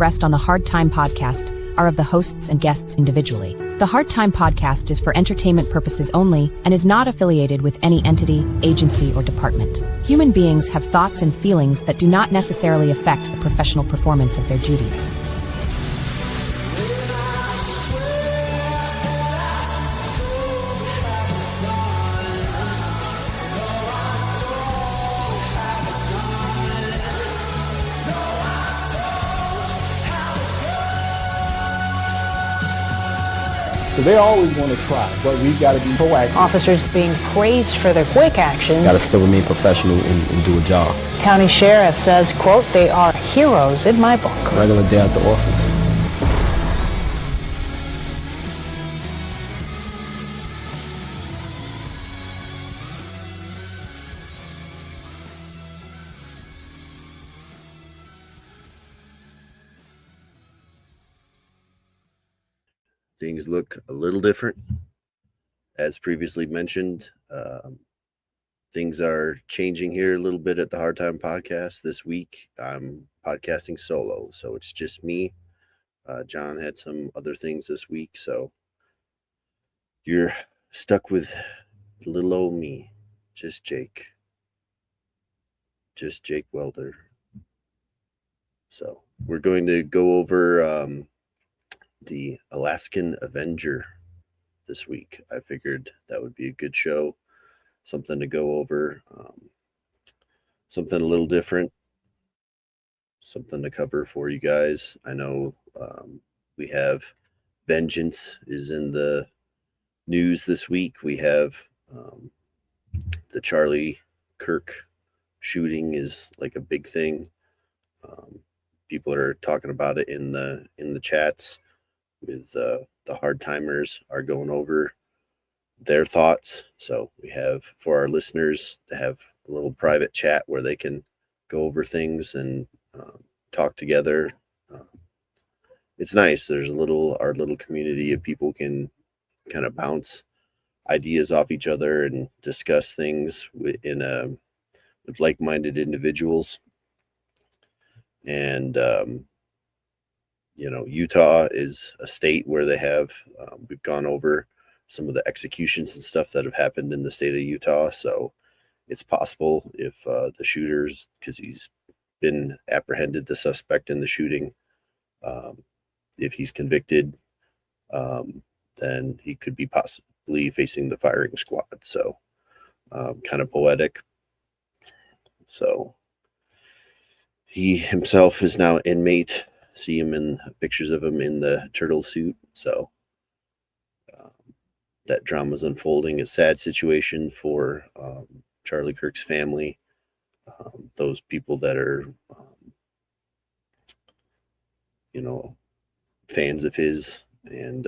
expressed on the Hard Time podcast are of the hosts and guests individually. The Hard Time podcast is for entertainment purposes only and is not affiliated with any entity, agency, or department. Human beings have thoughts and feelings that do not necessarily affect the professional performance of their duties. So they always want to try, but we've got to be proactive. Officers being praised for their quick actions. Got to still remain professional and do a job. County Sheriff says, quote, they are heroes in my book. Regular day at the office. Things look a little different. As previously mentioned, things are changing here a little bit at the Hard Time podcast. This week, I'm podcasting solo, so it's just me. John had some other things this week, so you're stuck with little old me, just Jake Welder. So we're going to go over the Alaskan Avenger this week. I figured that would be a good show, something to go over, something a little different, something to cover for you guys. I know we have Vengeance is in the news this week. We have the Charlie Kirk shooting is like a big thing. People are talking about it in the chats. With the Hard Timers are going over their thoughts. So we have for our listeners to have a little private chat where they can go over things and talk together. It's nice. There's our little community of people can kind of bounce ideas off each other and discuss things with like-minded individuals. And Utah is a state where they have, we've gone over some of the executions and stuff that have happened in the state of Utah. So it's possible if the shooters, because he's been apprehended, the suspect in the shooting, if he's convicted, then he could be possibly facing the firing squad. So kind of poetic. So he himself is now inmate. See him in pictures of him in the turtle suit. So that drama's unfolding. A sad situation for Charlie Kirk's family. Those people that are, fans of his, and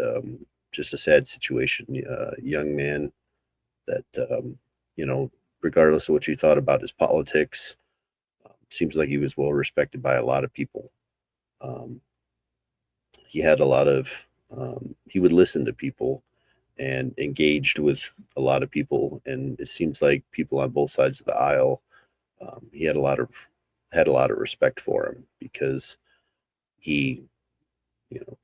just a sad situation. Young man that, regardless of what you thought about his politics, seems like he was well respected by a lot of people. He had a lot of, he would listen to people and engaged with a lot of people. And it seems like people on both sides of the aisle, he had a lot of respect for him because he,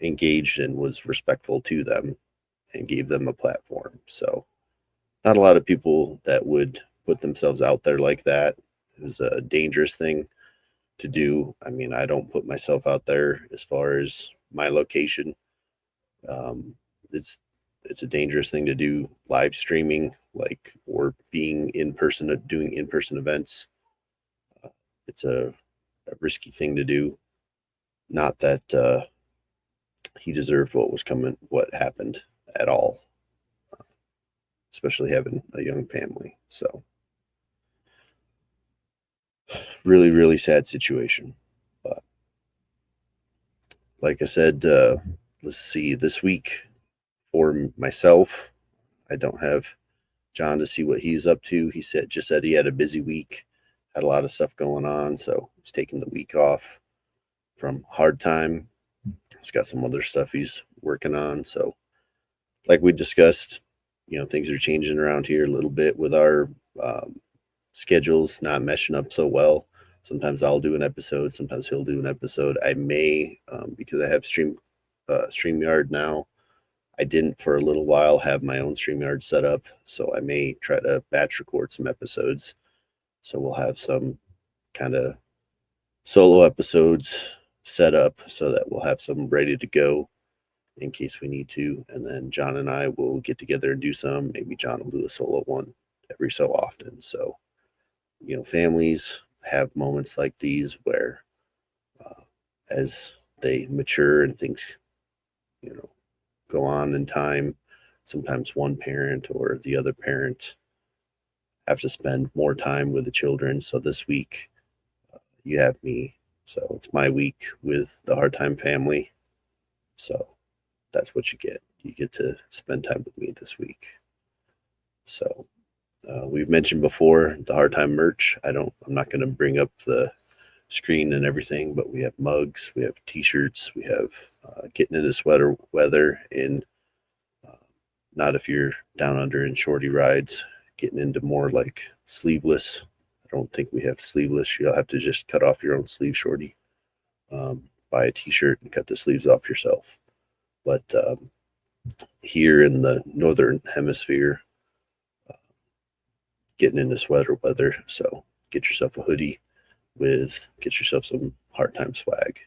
engaged and was respectful to them and gave them a platform. So not a lot of people that would put themselves out there like that. It was a dangerous thing to do. I mean, I don't put myself out there as far as my location. It's a dangerous thing to do, live streaming, or being in person, doing in-person events. It's a risky thing to do. Not that he deserved what happened at all, especially having a young family. So really, really sad situation. But like I said, let's see, this week for myself, I don't have John to see what he's up to. He said he had a busy week, had a lot of stuff going on. So he's taking the week off from Hard Time. He's got some other stuff he's working on. So like we discussed, things are changing around here a little bit with our schedules not meshing up so well. Sometimes I'll do an episode. Sometimes he'll do an episode. I may, because I have StreamYard now. I didn't for a little while have my own StreamYard set up, so I may try to batch record some episodes. So we'll have some kind of solo episodes set up so that we'll have some ready to go in case we need to. And then John and I will get together and do some. Maybe John will do a solo one every so often. So, families have moments like these where as they mature and things, go on in time, sometimes one parent or the other parent have to spend more time with the children. So this week, you have me. So it's my week with the Hard Time family. So that's what you get. You get to spend time with me this week. So we've mentioned before the Hard Time merch. I'm not going to bring up the screen and everything, but we have mugs, we have t-shirts, we have getting into sweater weather in not if you're down under in shorty rides, getting into more like sleeveless. I don't think we have sleeveless. You'll have to just cut off your own sleeve, shorty. Buy a t-shirt and cut the sleeves off yourself. But here in the northern hemisphere, getting into sweater weather, so get yourself a hoodie get yourself some Hard Time swag.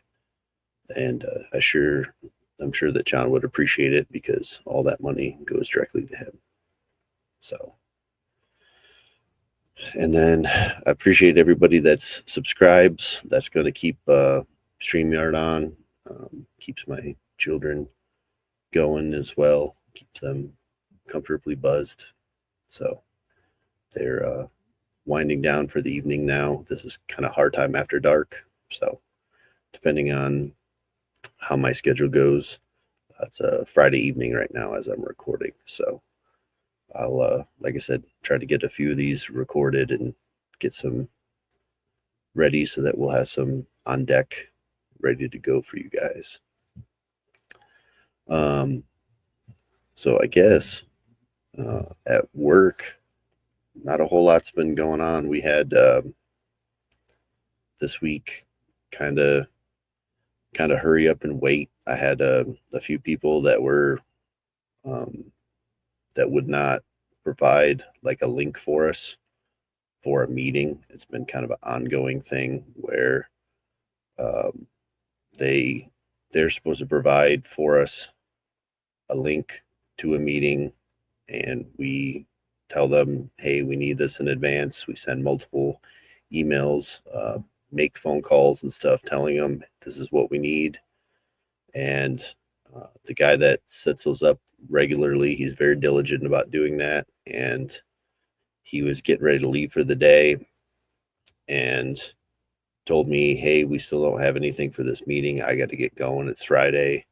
And I'm sure that John would appreciate it because all that money goes directly to him. So, and then I appreciate everybody that's subscribes. That's going to keep StreamYard on, keeps my children going as well, keeps them comfortably buzzed. So they're winding down for the evening now. This is kind of Hard Time after dark. So depending on how my schedule goes, it's a Friday evening right now as I'm recording. So I'll, like I said, try to get a few of these recorded and get some ready so that we'll have some on deck ready to go for you guys. So I guess at work, not a whole lot's been going on. We had this week kind of hurry up and wait. I had a few people that were that would not provide like a link for us for a meeting. It's been kind of an ongoing thing where they're supposed to provide for us a link to a meeting, and we tell them, hey, we need this in advance. We send multiple emails, make phone calls and stuff, telling them this is what we need. And the guy that sets those up regularly, he's very diligent about doing that. And he was getting ready to leave for the day and told me, hey, we still don't have anything for this meeting. I got to get going. It's Friday.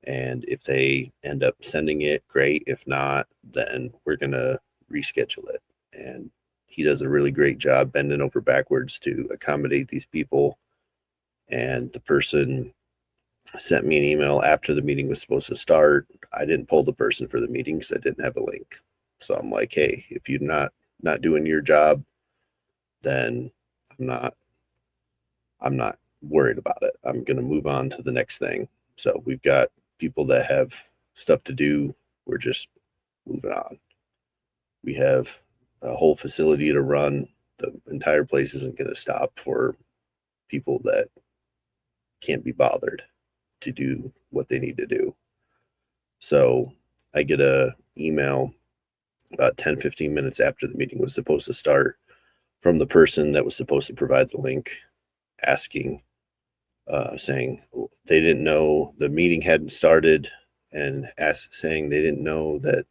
And if they end up sending it, great. If not, then we're going to reschedule it. And he does a really great job bending over backwards to accommodate these people. And the person sent me an email after the meeting was supposed to start. I didn't pull the person for the meeting because I didn't have a link. So I'm like, hey, if you're not doing your job, then I'm not worried about it. I'm going to move on to the next thing. So we've got people that have stuff to do. We're just moving on. We have a whole facility to run. The entire place isn't going to stop for people that can't be bothered to do what they need to do. So I get a email about 10-15 minutes after the meeting was supposed to start from the person that was supposed to provide the link, asking, saying they didn't know the meeting hadn't started, and saying they didn't know that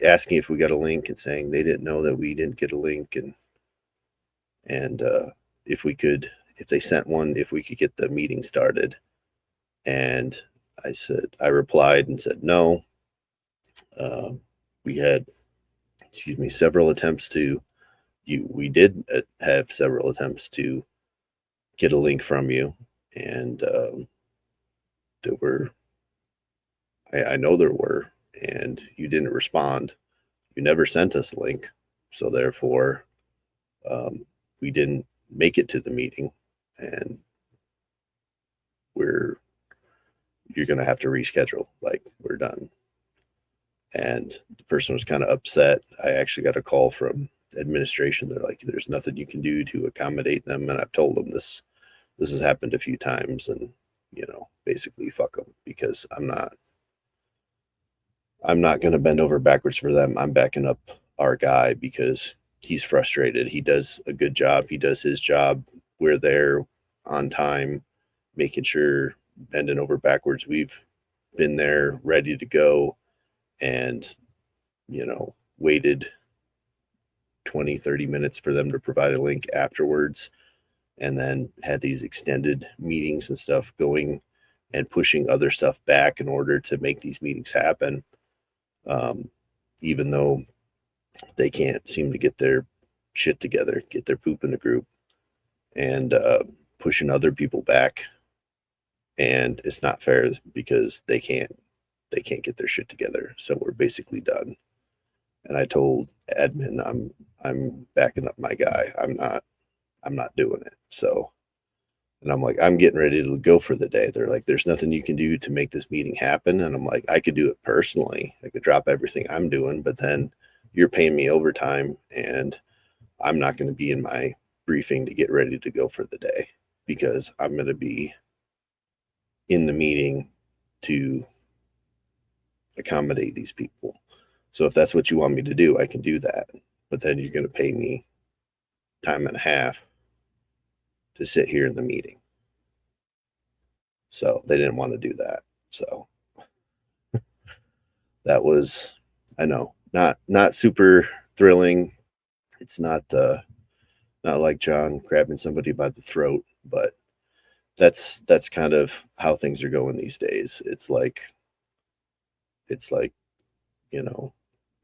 asking if we got a link, and saying they didn't know that we didn't get a link, and if they sent one, if we could get the meeting started. And I replied and said, no, we had, several attempts we did have several attempts to get a link from you. And I know there were, and you didn't respond. You never sent us a link. So therefore, we didn't make it to the meeting, and you're going to have to reschedule. Like, we're done. And the person was kind of upset. I actually got a call from administration. They're like, there's nothing you can do to accommodate them. And I've told them this has happened a few times, and, basically fuck them, because I'm not going to bend over backwards for them. I'm backing up our guy because he's frustrated. He does a good job. He does his job. We're there on time, making sure, bending over backwards. We've been there ready to go, and, waited 20, 30 minutes for them to provide a link afterwards, and then had these extended meetings and stuff going and pushing other stuff back in order to make these meetings happen. Even though they can't seem to get their shit together, get their poop in the group, and pushing other people back. And it's not fair because they can't get their shit together. So we're basically done. And I told admin, I'm backing up my guy. I'm not doing it. So, and I'm like, I'm getting ready to go for the day. They're like, there's nothing you can do to make this meeting happen. And I'm like, I could do it personally. I could drop everything I'm doing, but then you're paying me overtime, and I'm not going to be in my briefing to get ready to go for the day, because I'm going to be in the meeting to accommodate these people. So if that's what you want me to do, I can do that. But then you're going to pay me time and a half to sit here in the meeting. So they didn't want to do that. So that was, I know, not super thrilling. It's not like John grabbing somebody by the throat, but that's kind of how things are going these days. It's like,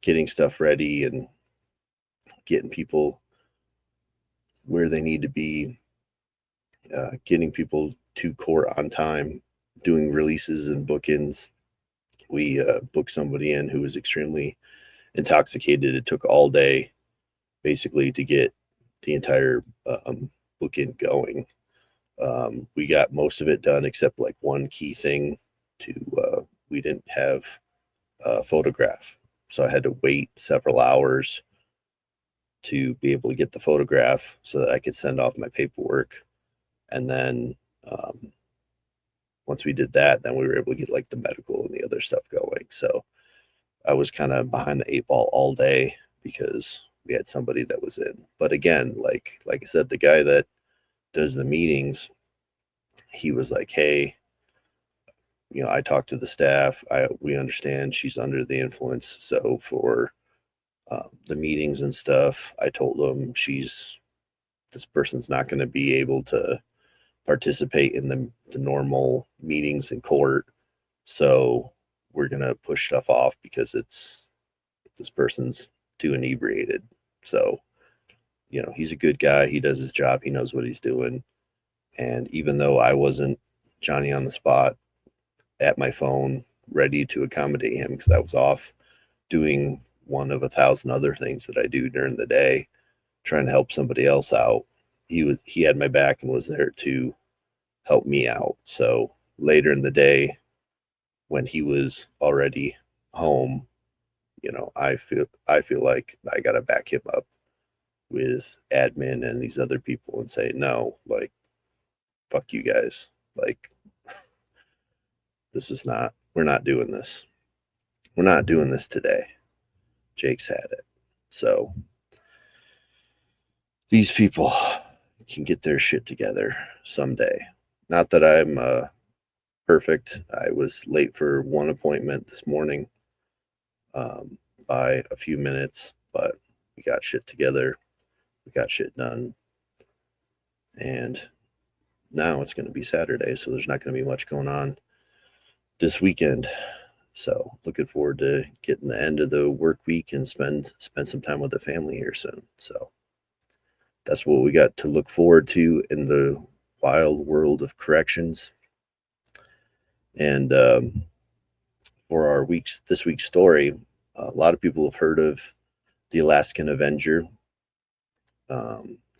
getting stuff ready and getting people where they need to be, getting people to court on time, doing releases and book-ins. We booked somebody in who was extremely intoxicated. It took all day basically to get the entire book-in going. We got most of it done except like one key thing we didn't have a photograph. So I had to wait several hours to be able to get the photograph so that I could send off my paperwork. And then once we did that, then we were able to get like the medical and the other stuff going. So I was kind of behind the 8 ball all day because we had somebody that was in. But again, like I said, the guy that does the meetings, he was like, hey, I talked to the staff. We understand she's under the influence. So for the meetings and stuff, I told them this person's not going to be able to participate in the normal meetings in court. So we're going to push stuff off because this person's too inebriated. So, he's a good guy. He does his job. He knows what he's doing. And even though I wasn't Johnny on the spot at my phone, ready to accommodate him because I was off doing one of 1,000 other things that I do during the day, trying to help somebody else out, he had my back and was there to help me out. So later in the day, when he was already home, I feel like I gotta back him up with admin and these other people and say, no, like, fuck you guys. Like, we're not doing this. We're not doing this today. Jake's had it. So these people can get their shit together someday. Not that I'm perfect. I was late for one appointment this morning by a few minutes, but we got shit together. We got shit done. And now it's going to be Saturday, so there's not going to be much going on this weekend. So looking forward to getting the end of the work week and spend some time with the family here soon. So that's what we got to look forward to in the wild world of corrections. And for this week's story, a lot of people have heard of the Alaskan Avenger.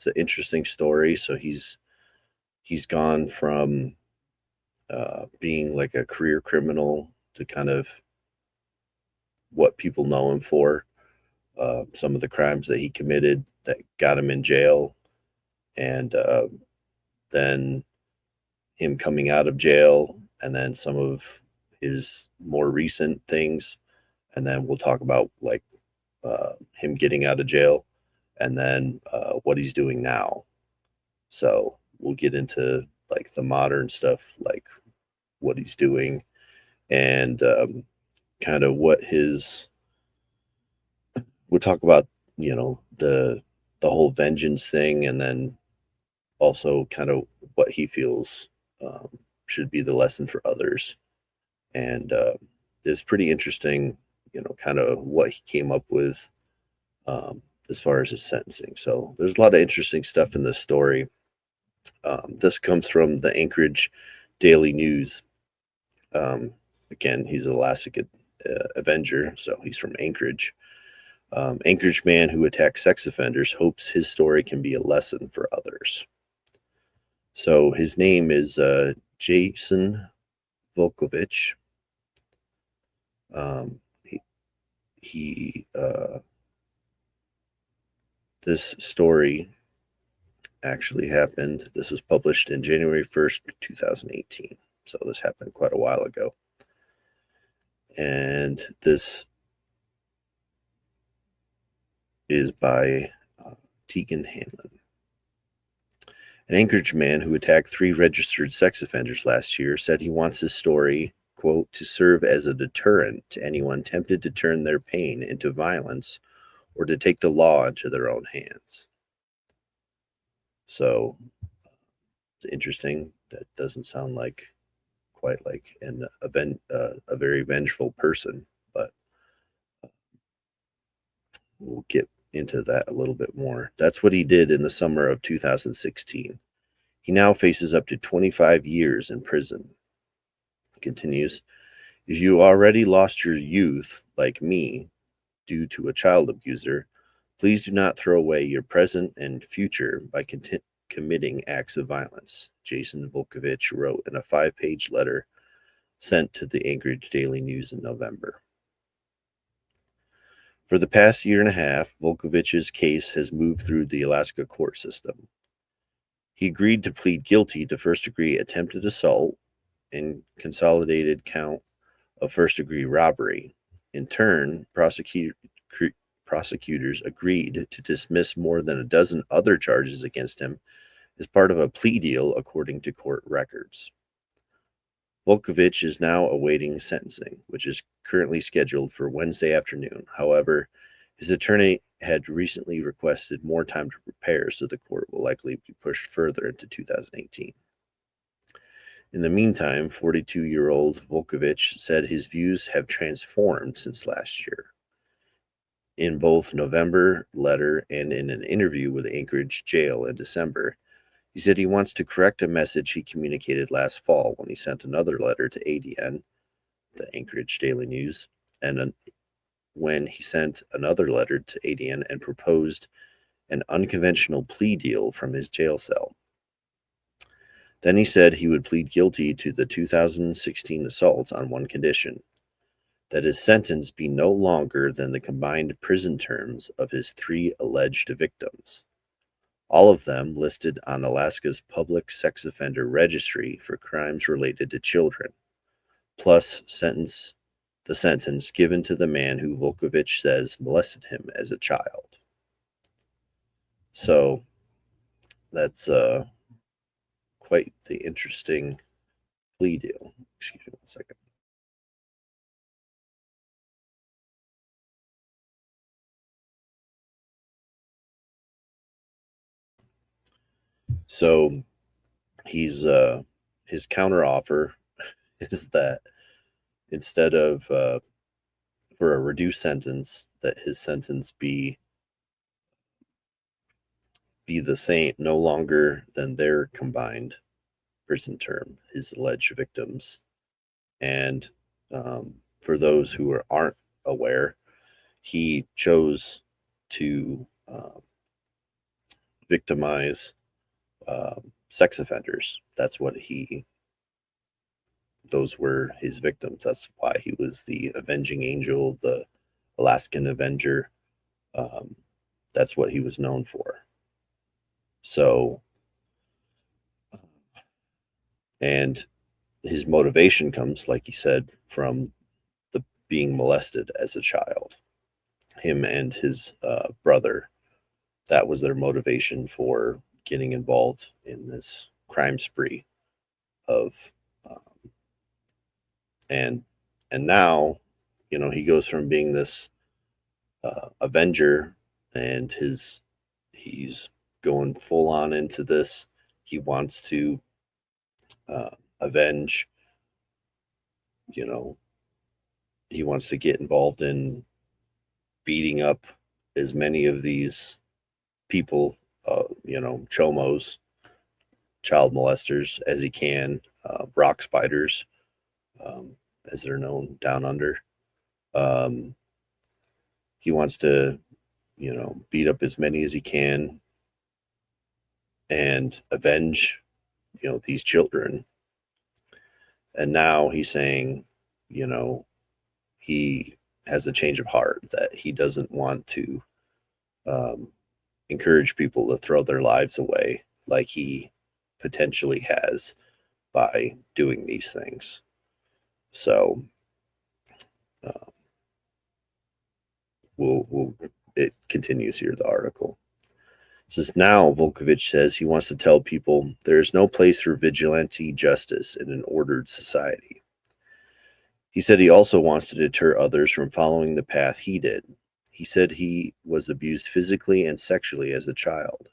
it's an interesting story. So he's gone from being like a career criminal to kind of what people know him for. Some of the crimes that he committed that got him in jail, and then him coming out of jail, and then some of his more recent things, and then we'll talk about like him getting out of jail, and then what he's doing now. So we'll get into like the modern stuff, like what he's doing, and kind of what his. We'll talk about the whole vengeance thing, and then also kind of what he feels should be the lesson for others. And it's pretty interesting, kind of what he came up with as far as his sentencing. So there's a lot of interesting stuff in this story. This comes from the Anchorage Daily News. Again, he's an Elastic Avenger, so he's from Anchorage. Anchorage man who attacks sex offenders hopes his story can be a lesson for others. So his name is Jason Volkovich. This story actually happened. This was published in January 1st, 2018. So this happened quite a while ago. And this is by Tegan Hanlon. An Anchorage man who attacked 3 registered sex offenders last year said he wants his story, quote, to serve as a deterrent to anyone tempted to turn their pain into violence or to take the law into their own hands. So it's interesting. That doesn't sound like quite like a very vengeful person, but we'll get into that a little bit more. That's what he did in the summer of 2016. He now faces up to 25 years in prison. Continues, if you already lost your youth, like me, due to a child abuser, please do not throw away your present and future by committing acts of violence, Jason Volkovich wrote in a 5-page letter sent to the Anchorage Daily News in November. For the past year and a half, Volkovich's case has moved through the Alaska court system. He agreed to plead guilty to first-degree attempted assault and consolidated count of first-degree robbery. In turn, prosecutors agreed to dismiss more than a dozen other charges against him as part of a plea deal, according to court records. Volkovich is now awaiting sentencing, which is currently scheduled for Wednesday afternoon. However, his attorney had recently requested more time to prepare, so the court will likely be pushed further into 2018. In the meantime, 42-year-old Volkovich said his views have transformed since last year. In both November letter and in an interview with Anchorage Jail in December, he said he wants to correct a message he communicated last fall when he sent another letter to ADN, the Anchorage Daily News, and when he sent another letter to ADN and proposed an unconventional plea deal from his jail cell. Then he said he would plead guilty to the 2016 assaults on one condition, that his sentence be no longer than the combined prison terms of his 3 alleged victims, all of them listed on Alaska's public sex offender registry for crimes related to children, plus the sentence given to the man who Volkovich says molested him as a child. So that's quite the interesting plea deal. Excuse me one second. So he's his counteroffer is that instead of for a reduced sentence, that his sentence be the same, no longer than their combined prison term, his alleged victims. And for those who aren't aware, he chose to victimize sex offenders. Those were his victims. That's why he was the avenging angel, the Alaskan Avenger. That's what he was known for. So, and his motivation comes, like he said, from the being molested as a child. Him and his brother, that was their motivation for getting involved in this crime spree of and now, he goes from being this avenger, and he's going full on into this. He wants to avenge, he wants to get involved in beating up as many of these people, chomos, child molesters, as he can, rock spiders, as they're known down under. He wants to, beat up as many as he can and avenge, these children. And now he's saying, he has a change of heart, that he doesn't want to encourage people to throw their lives away like he potentially has by doing these things. So it continues here, the article. It says, now Volkovich says he wants to tell people there is no place for vigilante justice in an ordered society. He said he also wants to deter others from following the path he did. He said he was abused physically and sexually as a child.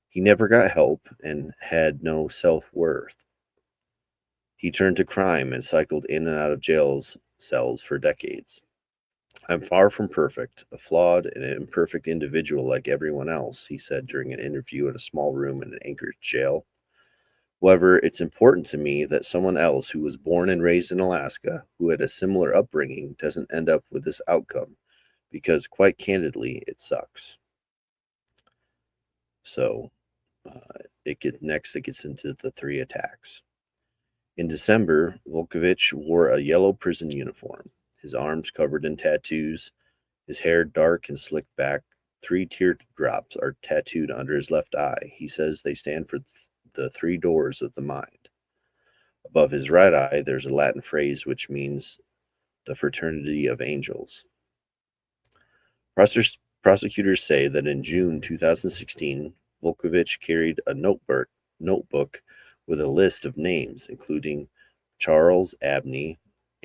He never got help and had no self-worth. He turned to crime and cycled in and out of jail cells for decades. I'm far from perfect, a flawed and imperfect individual like everyone else, he said during an interview in a small room in an Anchorage jail. However, it's important to me that someone else who was born and raised in Alaska, who had a similar upbringing, doesn't end up with this outcome, because quite candidly, it sucks. So it gets into the 3 attacks. In December, Volkovich wore a yellow prison uniform, his arms covered in tattoos, his hair dark and slicked back. 3 teardrops are tattooed under his left eye. He says they stand for the 3 doors of the mind. Above his right eye, there's a Latin phrase which means the fraternity of angels. Prosecutors say that in June 2016, Volkovich carried a notebook with a list of names, including Charles Abney,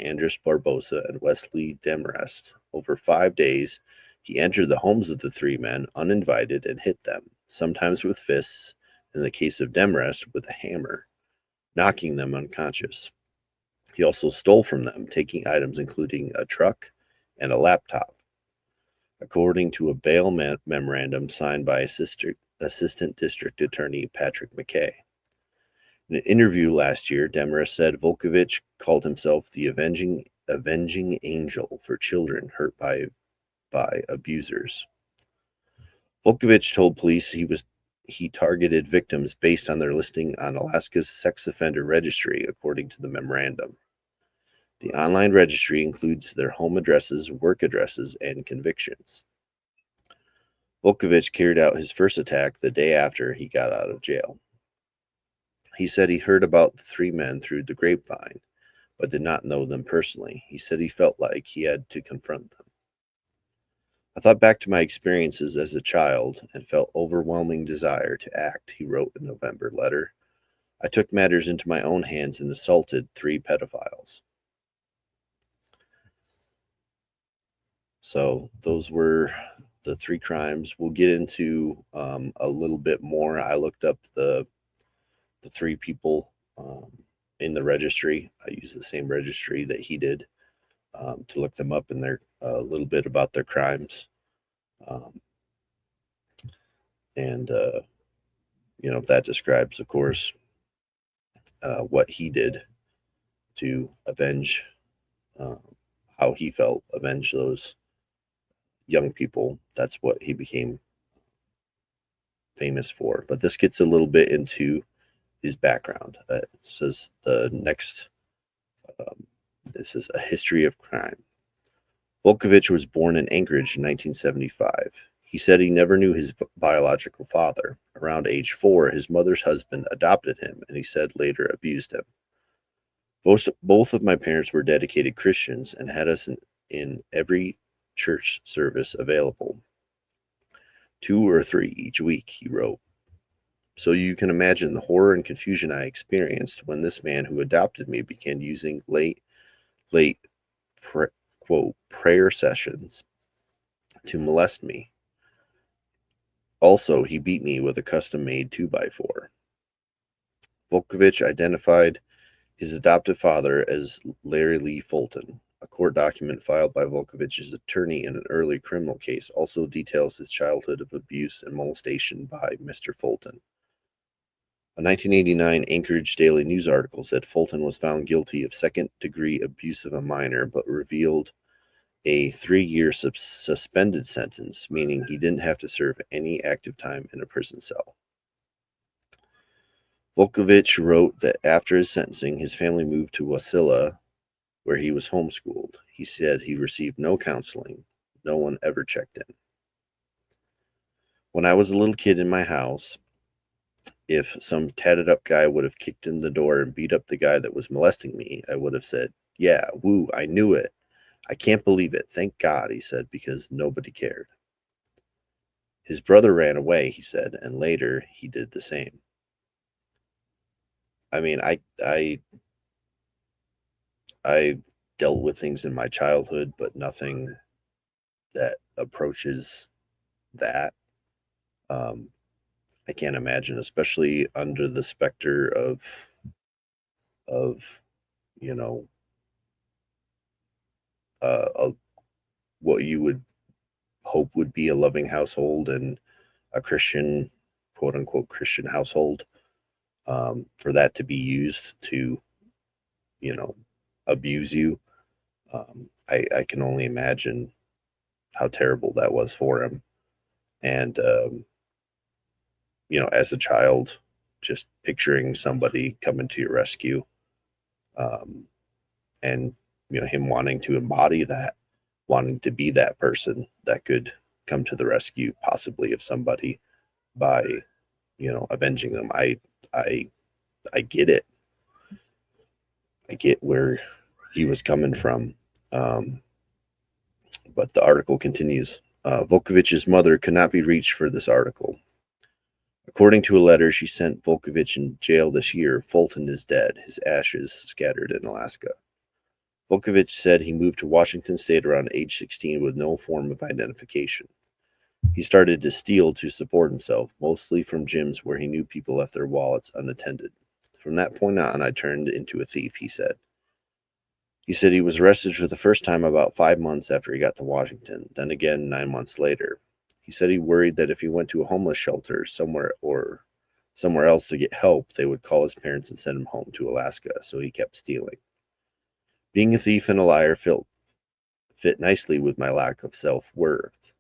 Andres Barbosa, and Wesley Demarest. Over 5 days, he entered the homes of the 3 men uninvited and hit them, sometimes with fists, in the case of Demarest with a hammer, knocking them unconscious. He also stole from them, taking items including a truck and a laptop. According to a bail memorandum signed by Assistant District Attorney Patrick McKay. In an interview last year, Demarest said Volkovich called himself the avenging angel for children hurt by abusers. Volkovich told police he targeted victims based on their listing on Alaska's sex offender registry, according to the memorandum. The online registry includes their home addresses, work addresses, and convictions. Volkovich carried out his first attack the day after he got out of jail. He said he heard about the 3 men through the grapevine, but did not know them personally. He said he felt like he had to confront them. I thought back to my experiences as a child and felt overwhelming desire to act, he wrote in a November letter. I took matters into my own hands and assaulted 3 pedophiles. So those were the 3 crimes. We'll get into a little bit more. I looked up the 3 people in the registry. I used the same registry that he did to look them up and a little bit about their crimes. That describes, of course, what he did to avenge, how he felt, avenge those young people. That's what he became famous for. But this gets a little bit into his background. It says this is a history of crime. Volkovich was born in Anchorage in 1975. He said he never knew his biological father. Around age 4, his mother's husband adopted him, and he said later abused him. Both of my parents were dedicated Christians and had us in every church service available, 2 or 3 each week, he wrote. So you can imagine the horror and confusion I experienced when this man who adopted me began using late quote, prayer sessions to molest me. Also, he beat me with a custom-made 2x4. Volkovich identified his adoptive father as Larry Lee Fulton. A court document filed by Volkovich's attorney in an early criminal case also details his childhood of abuse and molestation by Mr. Fulton. A 1989 Anchorage Daily News article said Fulton was found guilty of second-degree abuse of a minor, but revealed a 3-year suspended sentence, meaning he didn't have to serve any active time in a prison cell. Volkovich wrote that after his sentencing, his family moved to Wasilla, where he was homeschooled. He said he received no counseling. No one ever checked in. When I was a little kid in my house, if some tatted up guy would have kicked in the door and beat up the guy that was molesting me, I would have said, "Yeah, woo, I knew it. I can't believe it. Thank God," he said, because nobody cared. His brother ran away, he said, and later he did the same. I mean, I dealt with things in my childhood, but nothing that approaches that. I can't imagine, especially under the specter of you know, what you would hope would be a loving household and a Christian, quote unquote, Christian household, for that to be used to, abuse you. I can only imagine how terrible that was for him. And, as a child, just picturing somebody coming to your rescue, and, him wanting to embody that, wanting to be that person that could come to the rescue, possibly of somebody by, avenging them. I get it. I get where he was coming from. But the article continues. Volkovich's mother could not be reached for this article. According to a letter she sent Volkovich in jail this year, Fulton is dead, his ashes scattered in Alaska. Volkovich said he moved to Washington State around age 16 with no form of identification. He started to steal to support himself, mostly from gyms where he knew people left their wallets unattended. From that point on, I turned into a thief, he said. He said he was arrested for the first time about 5 months after he got to Washington, then again 9 months later. He said he worried that if he went to a homeless shelter somewhere else to get help, they would call his parents and send him home to Alaska, so he kept stealing. Being a thief and a liar fit nicely with my lack of self-worth.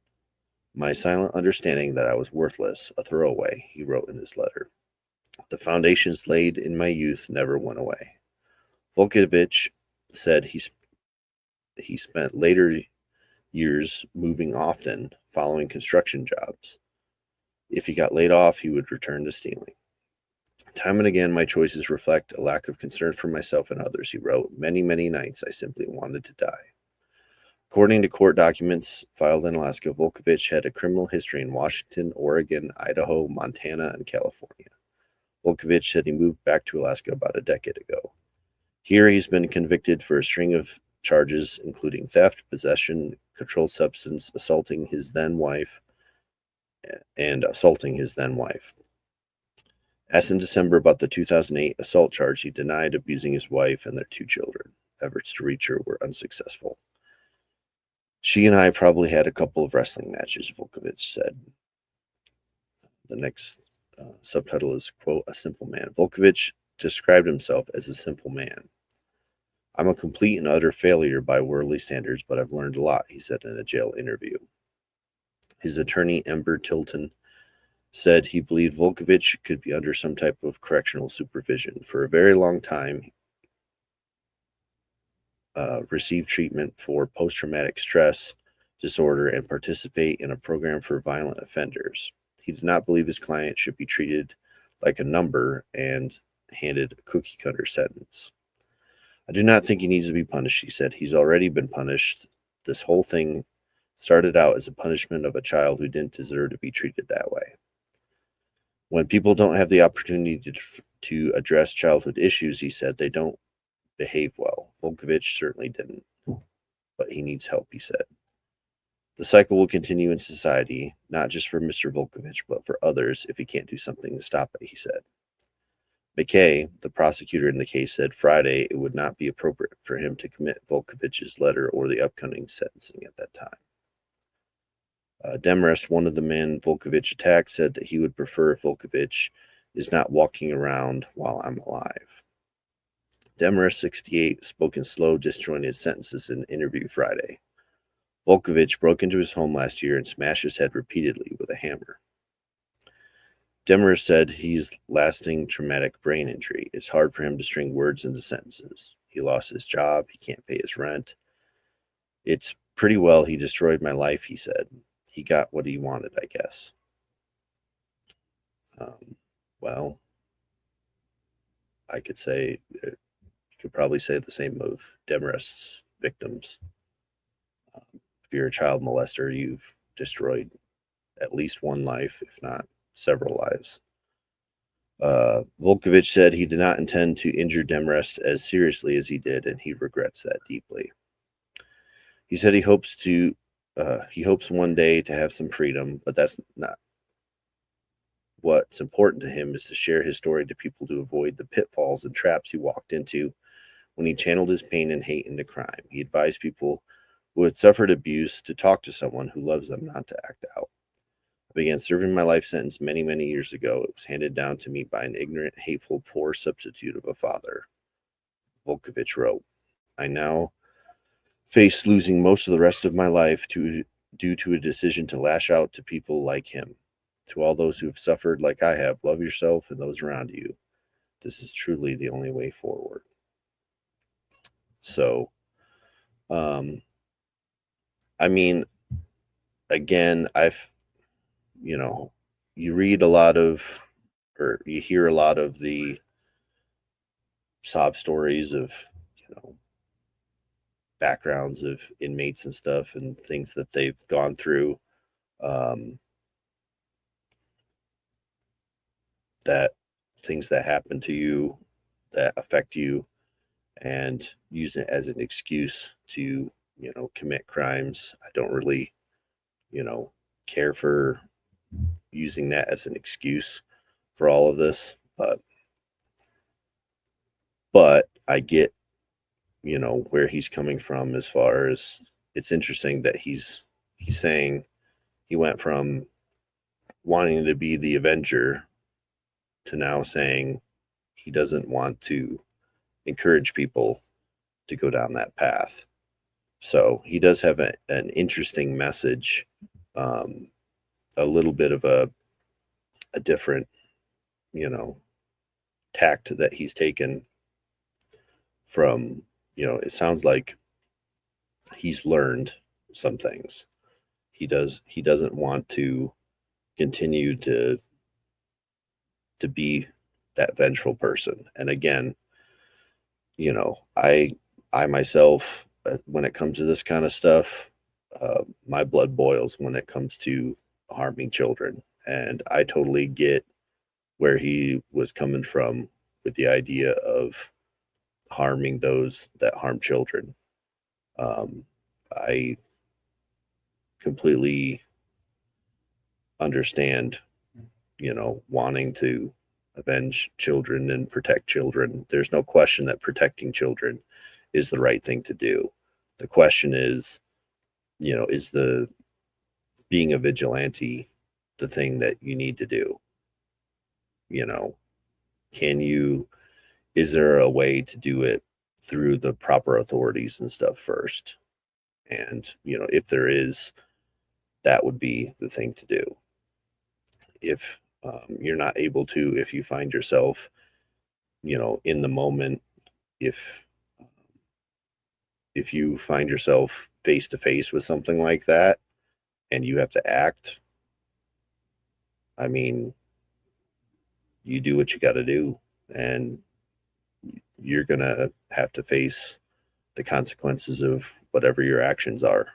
My silent understanding that I was worthless, a throwaway, he wrote in his letter. The foundations laid in my youth never went away. Volkovich said he spent later years moving often, following construction jobs. If he got laid off, he would return to stealing. Time and again, my choices reflect a lack of concern for myself and others, he wrote. Many, many nights I simply wanted to die. According to court documents filed in Alaska, Volkovich had a criminal history in Washington, Oregon, Idaho, Montana, and California. Volkovich said he moved back to Alaska about a decade ago. Here he's been convicted for a string of charges, including theft, possession, controlled substance, assaulting his then wife. Asked in December about the 2008 assault charge, he denied abusing his wife and their 2 children. Efforts to reach her were unsuccessful. She and I probably had a couple of wrestling matches, Volkovich said. The next subtitle is, quote, a simple man. Volkovich described himself as a simple man. I'm a complete and utter failure by worldly standards, but I've learned a lot, he said in a jail interview. His attorney, Ember Tilton, said he believed Volkovich could be under some type of correctional supervision. For a very long time, received treatment for post-traumatic stress disorder and participate in a program for violent offenders. He did not believe his client should be treated like a number and handed a cookie cutter sentence. I do not think he needs to be punished, he said. He's already been punished. This whole thing started out as a punishment of a child who didn't deserve to be treated that way. When people don't have the opportunity to address childhood issues, he said, they don't behave well. Volkovich certainly didn't, but he needs help, he said. The cycle will continue in society, not just for Mr. Volkovich, but for others if he can't do something to stop it, he said. McKay, the prosecutor in the case, said Friday it would not be appropriate for him to commit Volkovich's letter or the upcoming sentencing at that time. Demarest, one of the men Volkovich attacked, said that he would prefer if Volkovich is not walking around while I'm alive. Demarest, 68, spoke in slow, disjointed sentences in an interview Friday. Volkovich broke into his home last year and smashed his head repeatedly with a hammer. Demarest said he's lasting traumatic brain injury. It's hard for him to string words into sentences. He lost his job. He can't pay his rent. It's pretty well he destroyed my life, he said. He got what he wanted, I guess. Well, I could say, you could probably say the same of Demarest's victims. If you're a child molester, you've destroyed at least one life, if not several lives. Volkovich said he did not intend to injure Demarest as seriously as he did, and he regrets that deeply. He said he hopes one day to have some freedom, but that's not what's important to him. Is to share his story to people to avoid the pitfalls and traps he walked into when he channeled his pain and hate into crime. He advised people who had suffered abuse to talk to someone who loves them, not to act out. I began serving my life sentence many, many years ago. It was handed down to me by an ignorant, hateful, poor substitute of a father, Volkovich wrote. I now face losing most of the rest of my life due to a decision to lash out to people like him. To all those who have suffered like I have, love yourself and those around you. This is truly the only way forward. So, I mean, again, you read a lot of, or you hear a lot of the sob stories of, backgrounds of inmates and stuff and things that they've gone through, that things that happen to you that affect you, and use it as an excuse to, commit crimes. I don't really, care for using that as an excuse for all of this, but I get, where he's coming from as far as it's interesting that he's saying he went from wanting to be the Avenger to now saying he doesn't want to encourage people to go down that path. So he does have an interesting message, a little bit of a different, tact that he's taken from, it sounds like he's learned some things. He doesn't want to continue to be that vengeful person. And again, I myself, when it comes to this kind of stuff, my blood boils when it comes to harming children. And I totally get where he was coming from with the idea of harming those that harm children. I completely understand, wanting to avenge children and protect children. There's no question that protecting children is the right thing to do. The question is, is the being a vigilante the thing that you need to do? Is there a way to do it through the proper authorities and stuff first? And, if there is, that would be the thing to do. if you're not able to, if you find yourself, in the moment, if you find yourself face to face with something like that and you have to act, I mean, you do what you got to do, and you're going to have to face the consequences of whatever your actions are,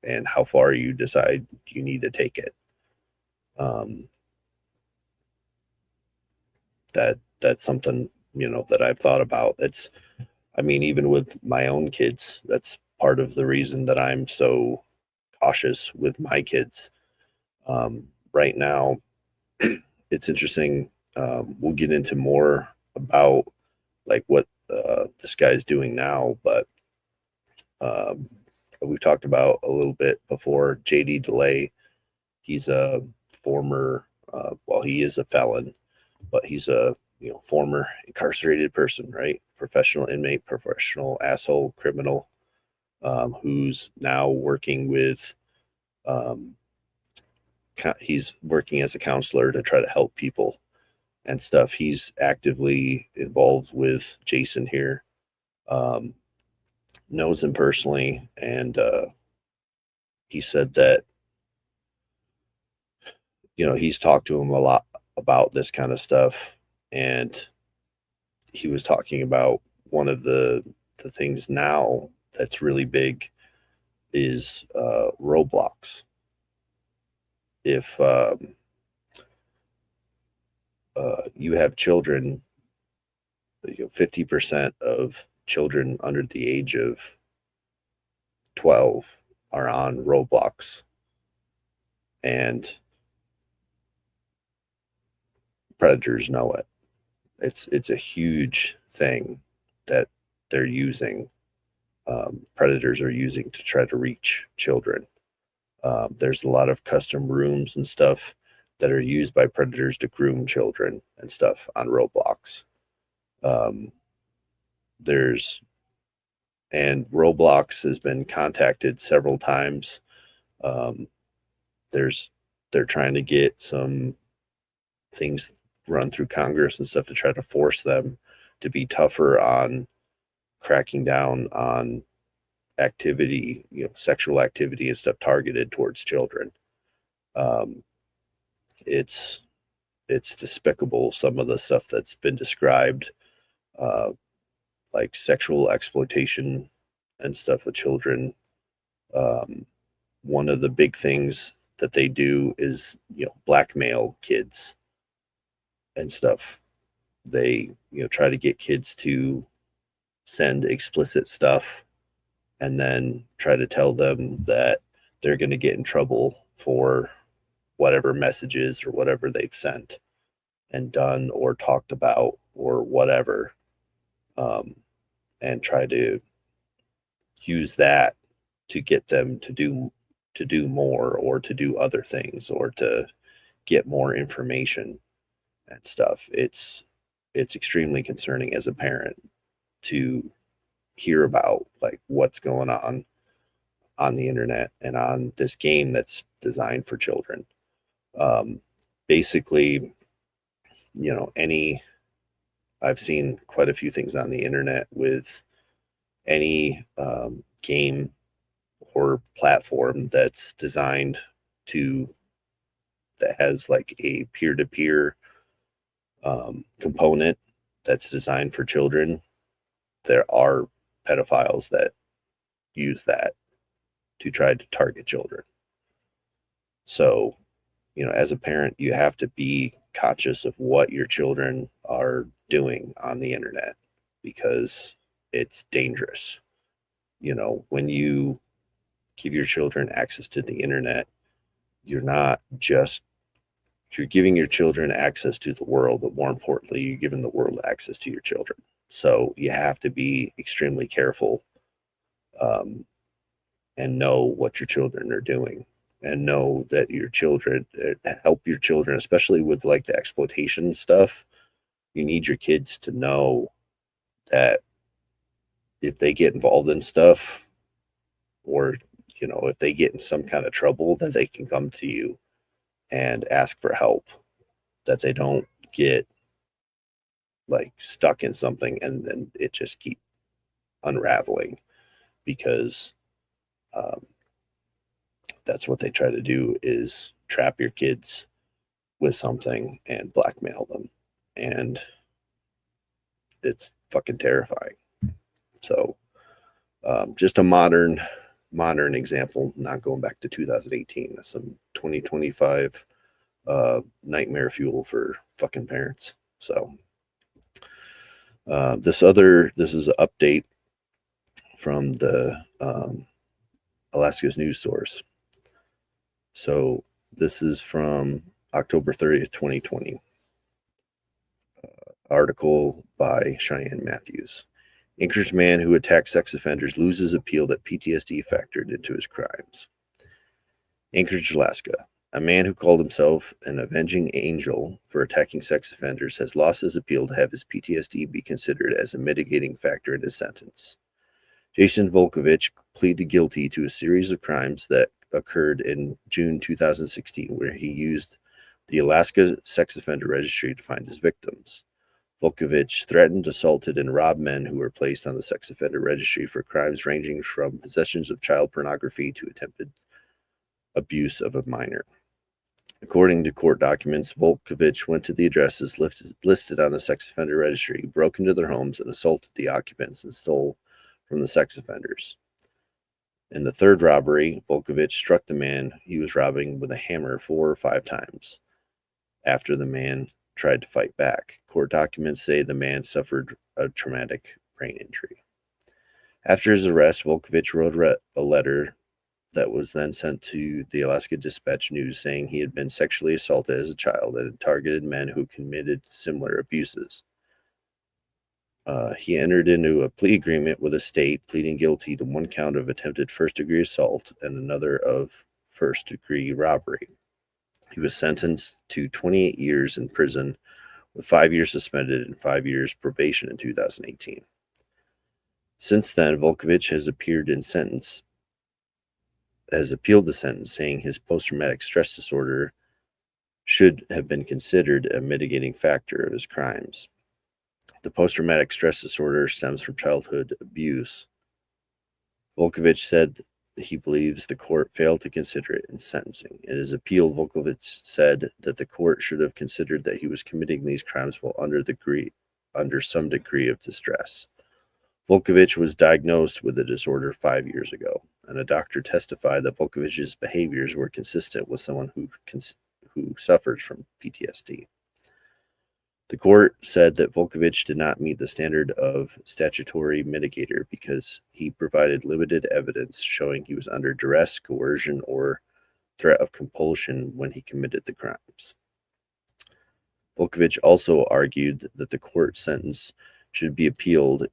and how far you decide you need to take it. That's something, that I've thought about. Even with my own kids, that's part of the reason that I'm so cautious with my kids. Right now, it's interesting. We'll get into more about like what this guy's doing now, but we've talked about a little bit before. JD DeLay, he's a former, he is a felon, but he's a former incarcerated person, right? Professional inmate, professional asshole, criminal, who's now working with, he's working as a counselor to try to help people and stuff. He's actively involved with Jason here, knows him personally, and he said that, he's talked to him a lot about this kind of stuff, and he was talking about one of the things now that's really big is Roblox. If you have children, 50% of children under the age of 12 are on Roblox, and predators know it. It's a huge thing that they're using. Predators are using to try to reach children. There's a lot of custom rooms and stuff that are used by predators to groom children and stuff on Roblox. And Roblox has been contacted several times. They're trying to get some things run through Congress and stuff to try to force them to be tougher on cracking down on activity, sexual activity and stuff targeted towards children. It's despicable, some of the stuff that's been described, like sexual exploitation and stuff with children. One of the big things that they do is, blackmail kids and stuff. They, try to get kids to send explicit stuff and then try to tell them that they're going to get in trouble for whatever messages or whatever they've sent and done or talked about or whatever, and try to use that to get them to do more or to do other things or to get more information and stuff. It's extremely concerning as a parent to hear about like what's going on the internet and on this game that's designed for children. Basically, I've seen quite a few things on the internet with any game or platform that's designed that has like a peer-to-peer component that's designed for children. There are pedophiles that use that to try to target children. So, as a parent, you have to be conscious of what your children are doing on the internet because it's dangerous. When you give your children access to the internet, you're giving your children access to the world, but more importantly, you're giving the world access to your children. So you have to be extremely careful, and know what your children are doing, and know that your children, help your children, especially with like the exploitation stuff. You need your kids to know that if they get involved in stuff or, if they get in some kind of trouble, that they can come to you and ask for help, that they don't get like stuck in something and then it just keep unraveling, because that's what they try to do, is trap your kids with something and blackmail them, and it's fucking terrifying. So just a modern example, not going back to 2018. That's some 2025 nightmare fuel for fucking parents. So this is an update from the Alaska's news source. So this is from October 30th, 2020. Article by Cheyenne Matthews. Anchorage man who attacked sex offenders loses appeal that PTSD factored into his crimes. Anchorage, Alaska. A man who called himself an avenging angel for attacking sex offenders has lost his appeal to have his PTSD be considered as a mitigating factor in his sentence. Jason Volkovich pleaded guilty to a series of crimes that occurred in June 2016, where he used the Alaska Sex Offender Registry to find his victims. Volkovich threatened, assaulted, and robbed men who were placed on the sex offender registry for crimes ranging from possessions of child pornography to attempted abuse of a minor. According to court documents, Volkovich went to the addresses listed on the sex offender registry, broke into their homes, and assaulted the occupants and stole from the sex offenders. In the third robbery, Volkovich struck the man he was robbing with a hammer 4 or 5 times after the man tried to fight back. Court documents say the man suffered a traumatic brain injury. After his arrest, Volkovich wrote a letter that was then sent to the Alaska Dispatch News saying he had been sexually assaulted as a child and had targeted men who committed similar abuses. He entered into a plea agreement with the state, pleading guilty to 1 count of attempted first-degree assault and another of first-degree robbery. He was sentenced to 28 years in prison with 5 years suspended and 5 years probation in 2018. Since then, Volkovich has appealed the sentence, saying his post-traumatic stress disorder should have been considered a mitigating factor of his crimes. The post-traumatic stress disorder stems from childhood abuse. Volkovich said he believes the court failed to consider it in sentencing. In his appeal, Volkovich said that the court should have considered that he was committing these crimes while under some degree of distress. Volkovich was diagnosed with the disorder 5 years ago, and a doctor testified that Volkovich's behaviors were consistent with someone who suffers from PTSD. The court said that Volkovich did not meet the standard of statutory mitigator because he provided limited evidence showing he was under duress, coercion, or threat of compulsion when he committed the crimes. Volkovich also argued that the court sentence should be appealed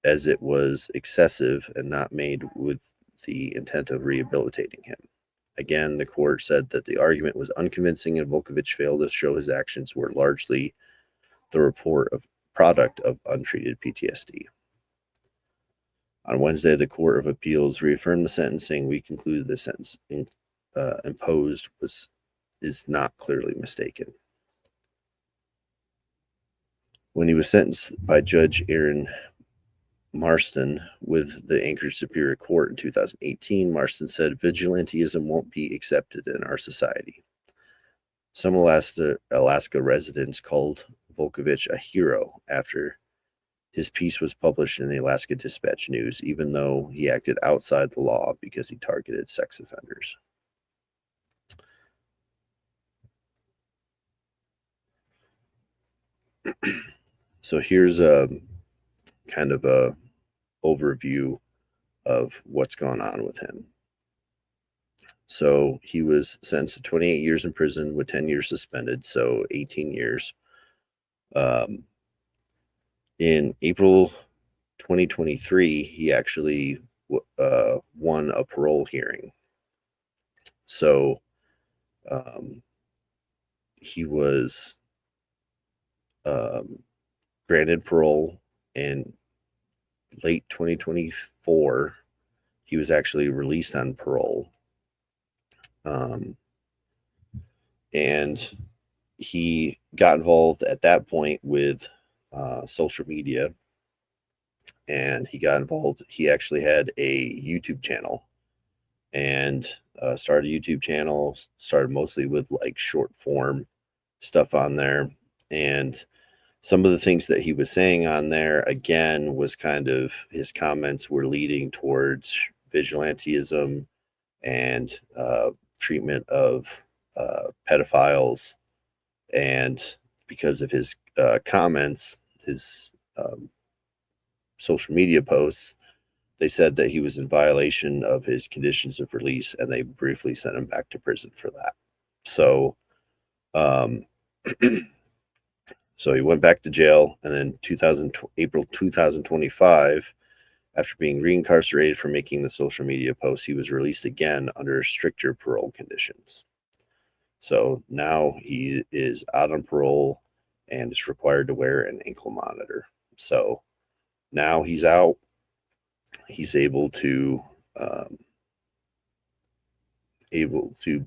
as it was excessive and not made with the intent of rehabilitating him. Again, the court said that the argument was unconvincing and Volkovich failed to show his actions were largely the product of untreated PTSD. On Wednesday, the Court of Appeals reaffirmed the sentence, saying, "We conclude the sentence imposed is not clearly mistaken." When he was sentenced by Judge Aaron Marston with the Anchorage Superior Court in 2018, Marston said, "Vigilantism won't be accepted in our society." Some Alaska residents called Volkovich a hero after his piece was published in the Alaska Dispatch News, even though he acted outside the law because he targeted sex offenders. So here's a kind of a overview of what's gone on with him. So he was sentenced to 28 years in prison with 10 years suspended, so 18 years. In April 2023, he actually won a parole hearing. So he was granted parole in late 2024. He was actually released on parole. And he got involved at that point with social media, and he got involved. He actually had a YouTube channel, and started a YouTube channel, started mostly with like short form stuff on there. And some of the things that he was saying on there, again, was kind of, his comments were leading towards vigilantism and treatment of pedophiles. And because of his comments, his social media posts, they said that he was in violation of his conditions of release, and they briefly sent him back to prison for that. So, so he went back to jail, and then April 2025, after being reincarcerated for making the social media posts, he was released again under stricter parole conditions. So now he is out on parole and is required to wear an ankle monitor. So now he's out. He's able to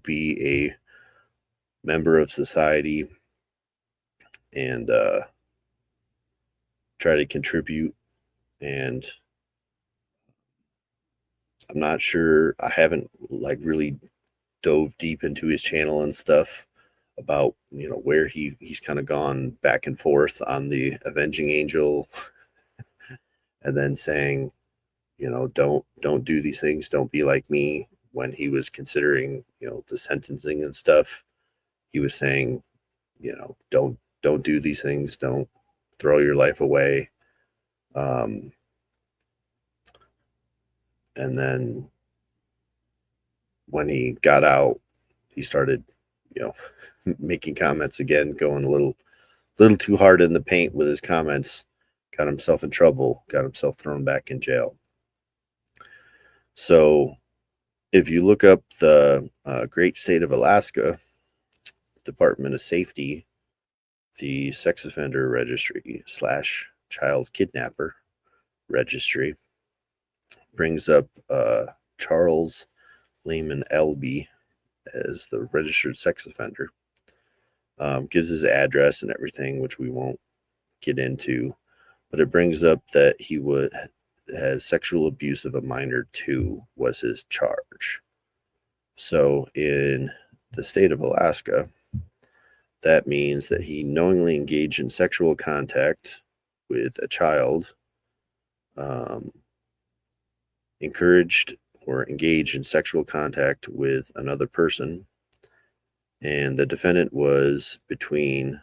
be a member of society and try to contribute. And I'm not sure, I haven't like really dove deep into his channel and stuff about, you know, where he's kind of gone back and forth on the avenging angel and then saying, you know, don't do these things, don't be like me. When he was considering, you know, the sentencing and stuff, he was saying, you know, don't do these things, don't throw your life away. And then when he got out, he started, you know, making comments again, going a little too hard in the paint with his comments, got himself in trouble, got himself thrown back in jail. So if you look up the great state of Alaska Department of Safety, the sex offender registry / child kidnapper registry brings up Charles Lehman Elby as the registered sex offender. Gives his address and everything, which we won't get into, but it brings up that he has sexual abuse of a minor too was his charge. So in the state of Alaska, that means that he knowingly engaged in sexual contact with a child, encouraged or engaged in sexual contact with another person, and the defendant was between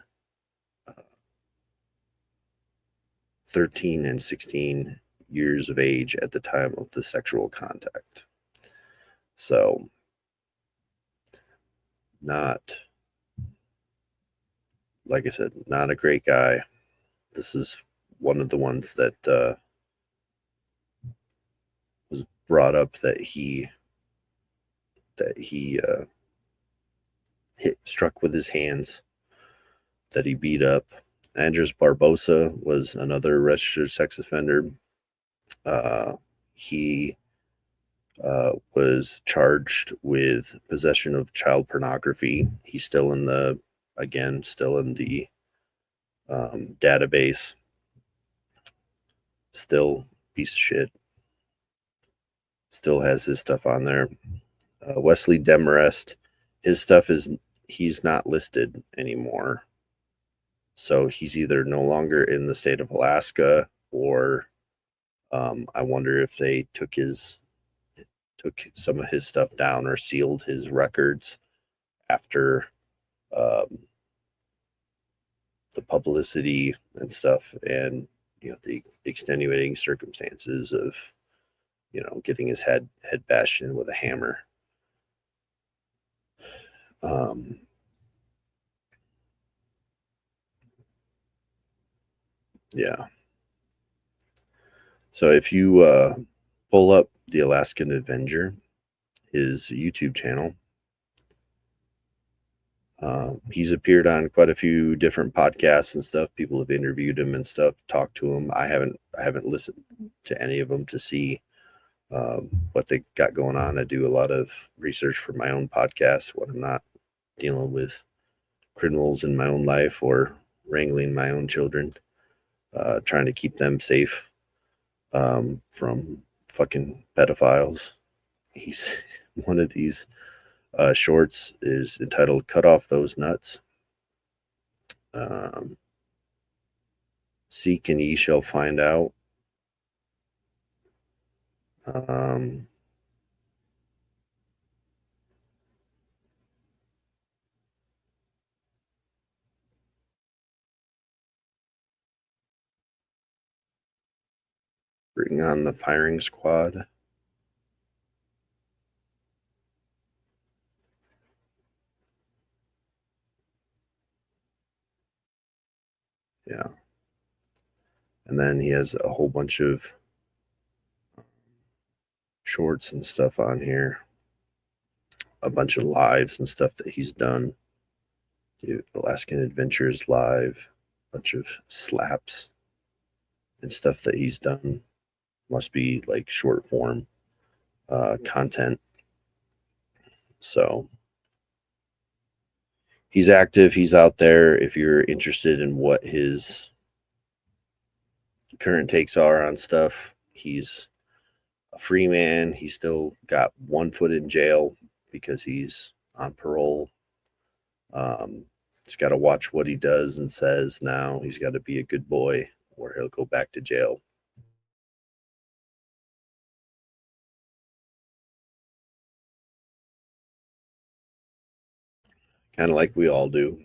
13 and 16 years of age at the time of the sexual contact. So, not, like I said, not a great guy. This is one of the ones that was brought up that he struck with his hands, that he beat up. Andres Barbosa was another registered sex offender. He was charged with possession of child pornography. He's still in the database. Still piece of shit. Still has his stuff on there. Wesley Demarest, his stuff he's not listed anymore. So he's either no longer in the state of Alaska, or I wonder if they took some of his stuff down or sealed his records after the publicity and stuff, and, you know, the extenuating circumstances of, you know, getting his head bashed in with a hammer. Yeah. So if you pull up the Alaskan Avenger, his YouTube channel, he's appeared on quite a few different podcasts and stuff. People have interviewed him and stuff, talked to him. I haven't listened to any of them to see what they got going on. I do a lot of research for my own podcast when I'm not dealing with criminals in my own life or wrangling my own children, trying to keep them safe from fucking pedophiles. He's one of these shorts is entitled "Cut Off Those Nuts." Seek and ye shall find out. Bring on the firing squad. Yeah. And then he has a whole bunch of shorts and stuff on here. A bunch of lives and stuff that he's done. Alaskan Adventures live. A bunch of slaps and stuff that he's done. Must be like short form content. So he's active. He's out there. If you're interested in what his current takes are on stuff, he's a free man. He's still got one foot in jail because he's on parole. He's got to watch what he does and says now. He's got to be a good boy or he'll go back to jail. Kind of like we all do,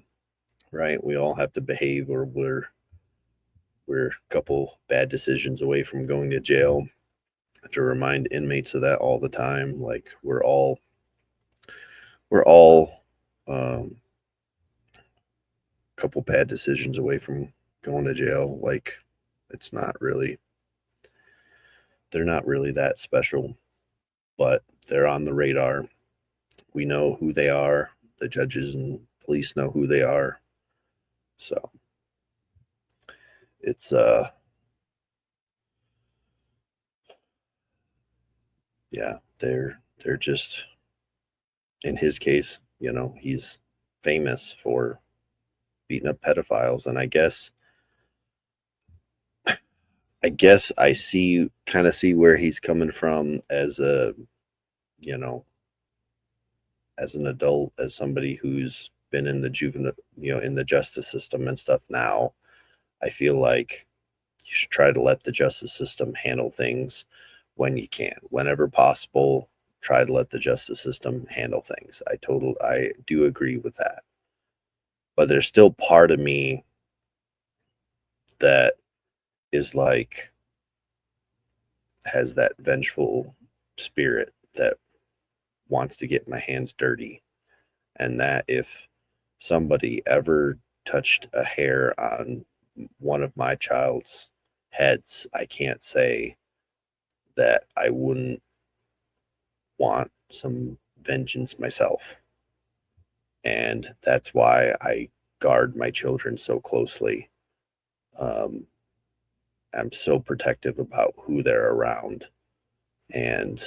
right? We all have to behave or we're a couple bad decisions away from going to jail. I have to remind inmates of that all the time. Like we're all a couple bad decisions away from going to jail. Like they're not really that special, but they're on the radar. We know who they are. The judges and police know who they are. So it's yeah, they're just, in his case, he's famous for beating up pedophiles. And I guess I kind of see where he's coming from as as an adult, as somebody who's been in the juvenile, in the justice system and stuff now. I feel like you should try to let the justice system handle things when you can, whenever possible. Try to let the justice system handle things. I do agree with that. But there's still part of me that is like, has that vengeful spirit that wants to get my hands dirty. And that if somebody ever touched a hair on one of my child's heads, I can't say that I wouldn't want some vengeance myself. And that's why I guard my children so closely. I'm so protective about who they're around. And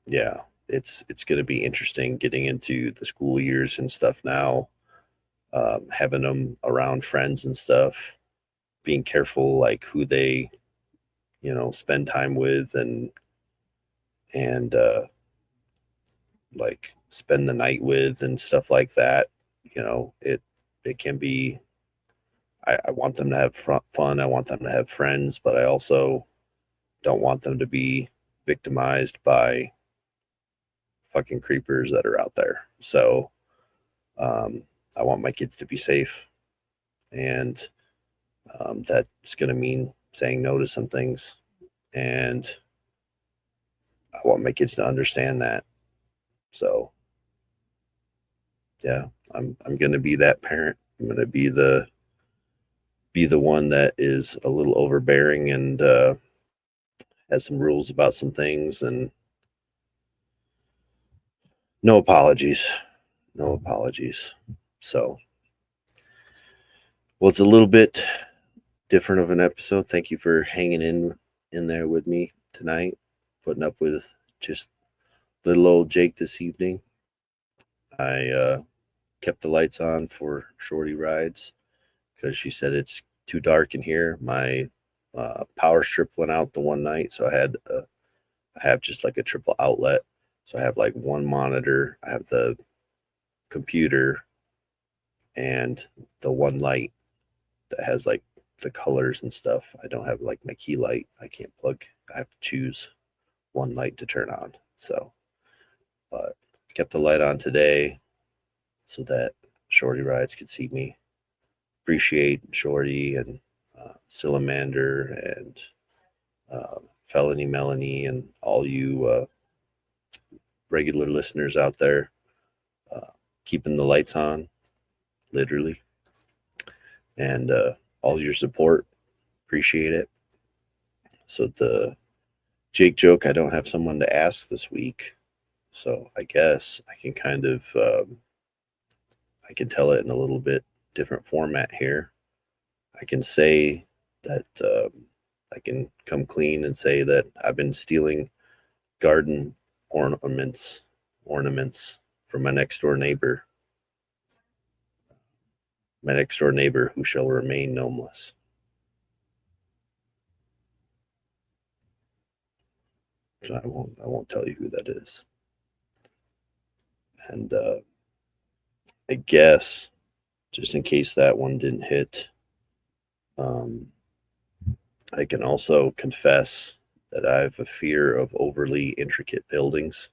yeah, it's going to be interesting getting into the school years and stuff now, having them around friends and stuff, being careful like who they spend time with and like spend the night with and stuff like that. It can be, I want them to have fun. I want them to have friends, but I also don't want them to be victimized by fucking creepers that are out there. So I want my kids to be safe, and that's going to mean saying no to some things, and I want my kids to understand that. So yeah, I'm going to be that parent. I'm going to be the one that is a little overbearing and has some rules about some things, and no apologies. So, well, it's a little bit different of an episode. Thank you for hanging in there with me tonight, putting up with just little old Jake this evening. I kept the lights on for Shorty rides because she said it's too dark in here. My power strip went out the one night, so I have just like a triple outlet. So I have like one monitor, I have the computer, and the one light that has like the colors and stuff. I don't have like my key light. I can't plug. I have to choose one light to turn on. So, but kept the light on today so that Shorty rides could see me. Appreciate Shorty and Silamander and Felony Melanie and all you regular listeners out there keeping the lights on, literally, and all your support. Appreciate it. So the Jake joke, I don't have someone to ask this week, so I guess I can kind of I can tell it in a little bit different format here. I can say that I can come clean and say that I've been stealing garden ornaments from my next door neighbor who shall remain nameless. So I won't tell you who that is. And I guess just in case that one didn't hit, I can also confess that I have a fear of overly intricate buildings.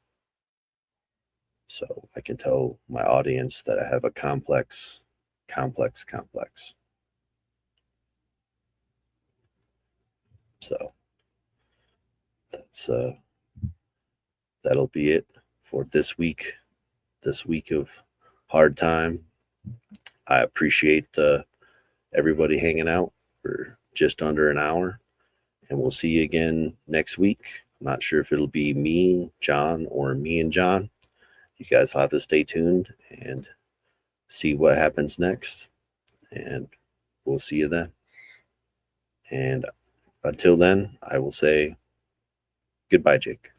So I can tell my audience that I have a complex. So that's that'll be it for this week of Hard Time. I appreciate everybody hanging out for just under an hour, and we'll see you again next week. I'm not sure if it'll be me, John, or me and John. You guys will have to stay tuned and see what happens next, and we'll see you then. And until then, I will say goodbye, Jake.